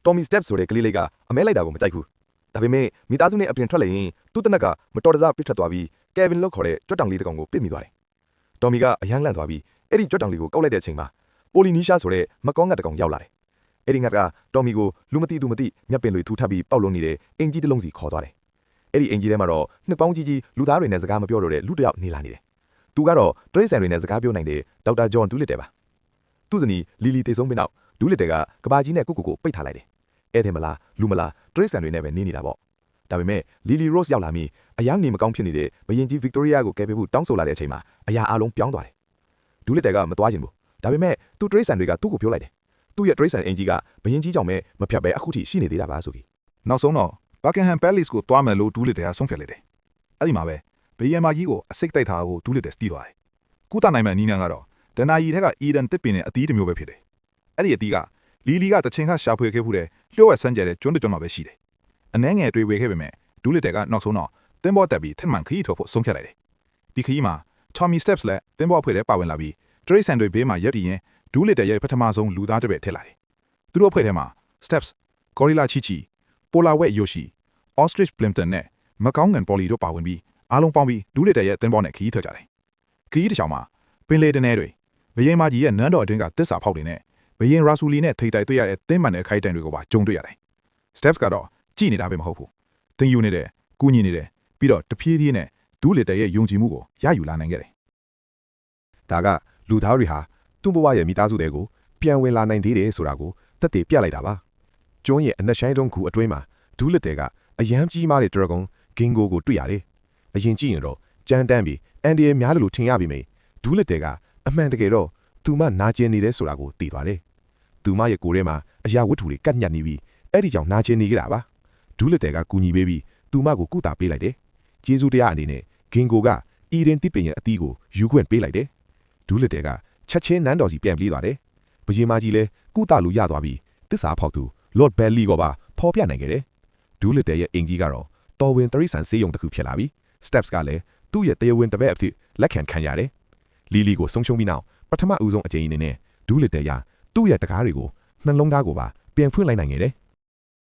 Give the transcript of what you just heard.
Tommy Steps ဆိုတဲ့ကလေးလေးကအမဲလိုက်တာကိုမကြိုက်ဘူးဒါပေမဲ့မိသားစုနဲ့အပြင်ထွက်လာရင်သူ့တနက်ကမတော်တဆပစ်ထွက်သွားပြီး Kevin လို့ခေါ်တဲ့ကြွက်တောင်လေးတစ်ကောင်ကိုပစ်မိသွားတယ်။ Tommy ကအယမ်းလန့်သွားပြီးအဲ့ဒီကြွက်တောင်လေးကိုကောက်လိုက်တဲ့အချိန်မှာ Polynesia ဆိုတဲ့မကောင်းငတ်တစ်ကောင်ရောက်လာတယ်။အဲ့ဒီငတ်က Tommy ကိုလူမသိသူမသိမျက်ပင်တွေထူထပ်ပြီးပေါက်လုံးနေတဲ့အင်ကြီးတစ်လုံးစီခေါ်သွားတယ်။အဲ့ဒီအင်ကြီးထဲမှာတော့နှစ်ပေါင်းကြီးလူသားတွေနဲ့စကားမပြောတော့တဲ့လူတစ်ယောက်နေလာနေတယ်။သူကတော့တရိတ်ဆန်တွေနဲ့စကားပြောနိုင်တဲ့ဒေါက်တာဂျွန်ဒူးလစ်တယ်ပါ။သူ့ဇနီးလီလီတေဆုံးပြီးနောက်ဒူးလစ်တယ်ကကဘာကြီးနဲ့ကိုပိတ်ထားလိုက်တယ်။အဲ့ဒီမလားလူမလားတရိတ်ဆန်တွေနဲ့ပဲနေနေတာပေါ့။ဒါပေမဲ့လီလီရို့စ်ရောက်လာပြီးအယမ်းနေမကောင်းဖြစ်နေတဲ့ဘရင်ကြီးဗစ်တိုးရီးယားကိုကယ်ပေးဖို့တောင်းဆိုလာတဲ့အချိန်မှာအရာအလုံးပြောင်းသွားတယ်။ဒူးလစ်တယ်ကမသွားချင်ဘူး။ဒါပေမဲ့သူတရိတ်ဆန်တွေကသူ့ကိုပြောလိုက်တယ်။သူ့ရဲ့တရိတ်ဆန်အင်ကြီးကဘရင်ကြီးကြောင့်ပဲမဖြတ်ပဲအခုထိရှိနေသေးတာပါဆိုပြီးနောက်ဆုံးတော့ Buckingham Palace ကိုတွားမယ်လို့ဒူးလစ်တယ်ကဆုံးဖြတ်လိုက်တယ်။အဲ့ဒီမှာပဲဘရင်မကြီးကိုအစိတ်တိုက်ထားကိုဒူးလစ်တယ်စတီးသွားတယ်။ကုသနိုင်မယ့်နီးနန်းကတော့ဒနာယီထက်ကအီဒန်တစ်ပင်နဲ့အသီးတစ်မျိုးပဲဖြစ်တယ်။အဲ့ဒီအသီးကလီလီကတချင်ခါရှာဖွေခဲ့မှုတဲ့လျှို့ဝှက်ဆန်းကျဲတဲ့ကျွန်းတကျွန်းမှာပဲရှိတယ်။အနှဲငယ်တွေ့ဝေခဲ့ပေမဲ့ဒူးလစ်တယ်ကနောက်ဆုံးတော့သင်္ဘောတက်ပြီးထက်မှန်ခရီးထွက်ဖို့ဆုံးဖြတ်လိုက်တယ်။ဒီခရီးမှာ Tommy Steps လည်းသင်္ဘောအဖွဲ့ထဲပါဝင်လာပြီးတရိတ်ဆန်တွေဘေးမှာရပ်တည်ရင်ဒူးလစ်တယ်ရဲ့ပထမဆုံးလူသားတစ်ပည့်ထည့်လာတယ်။သူတို့အဖွဲ့ထဲမှာ Steps, Gorilla Chichi, Polar Wet Yoshi, Ostrich Plimpton နဲ့မကောင်းငန်ပေါ်လီတို့ပါဝင်ပြီးအားလုံးပေါင်းပြီးဒူးလစ်တယ်ရဲ့သင်္ဘောနဲ့ခရီးထွက်ကြတယ်။ခရီးတစ်ချောင်းမှာပင်လေတနေတွေဘရင်မကြီးရဲ့နန်းတော်အတွင်းကသစ္စာဖောက်တွေနဲ့ဘရင်ရာဆူလီနဲ့ထိတ်တိုက်တွေ့ရတဲ့သင်းမှန်တဲ့အခိုက်အတန့်တွေကိုပါကြုံတွေ့ရတယ်။ Steps ကတော့ကြည်နေတာပဲမဟုတ်ဘူး။သင်ယူနေတယ်၊ကူညီနေတယ်ပြီးတော့တဖြည်းဖြည်းနဲ့ဒူးလစ်တယ်ရဲ့ယုံကြည်မှုကိုရယူလာနိုင်ခဲ့တယ်။ဒါကလူသားတွေဟာသူ့ဘဝရဲ့မိသားစုတွေကိုပြန်ဝင်လာနိုင်သေးတယ်ဆိုတာကိုသက်သေပြလိုက်တာပါ။ကျွန်းရဲ့အနက်ရှိုင်းတုံးကူအတွင်းမှာဒူးလစ်တယ်ကအယမ်းကြီးမားတဲ့ဒရာဂွန်ဂင်ကိုတွေ့ရတယ်။အရင်ကြည့်ရင်တော့ကြမ်းတမ်းပြီးအန်ဒီရဲ့များလို့ထင်ရပြီမေဒူးလစ်တယ်ကအမှန်တကယ်တော့သူမနာကျင်နေတယ်ဆိုတာကိုသိသွားတယ်။သူမရဲ့ကိုယ်ထဲမှာအရာဝတ္ထုတွေကတ်ညက်နေပြီးအဲ့ဒီကြောင့်နာကျင်နေကြတာပါ။ဒူးလစ်တယ်ကကူညီပေးပြီးသူမကိုကုသပေးလိုက်တယ်။ဂျေဇုတရားအနေနဲ့ဂင်ကိုကအီဒင်တစ်ပင်ရဲ့အသီးကိုယူခွင့်ပေးလိုက်တယ်။ဒူးလစ်တယ်ကချက်ချင်းနန်းတော်စီပြန်ပြေးသွားတယ်။ဘရင်မကြီးလည်းကုသလူရသွားပြီးသစ္စာဖောက်သူ Lord Belly ကိုပါဖော်ပြနိုင်ခဲ့တယ်။ဒူးလစ်တယ်ရဲ့အင်ကြီးကတော့တော်ဝင်တရိတ်ဆန်စေးရုံတစ်ခုဖြစ်လာပြီး Steps ကလည်းသူ့ရဲ့တရားဝင်တပည့်အဖြစ်လက်ခံခံရတယ်။လီလီကိုဆုံးရှုံးပြီးနောက်ပထမဦးဆုံးအကြိမ်အနေနဲ့ဒူးလစ်တယ်ရသူ့ရဲ့တကားတွေကိုနှလုံးသားကိုပါပြန်ဖွင့်လိုက်နိုင်ခဲ့တယ်။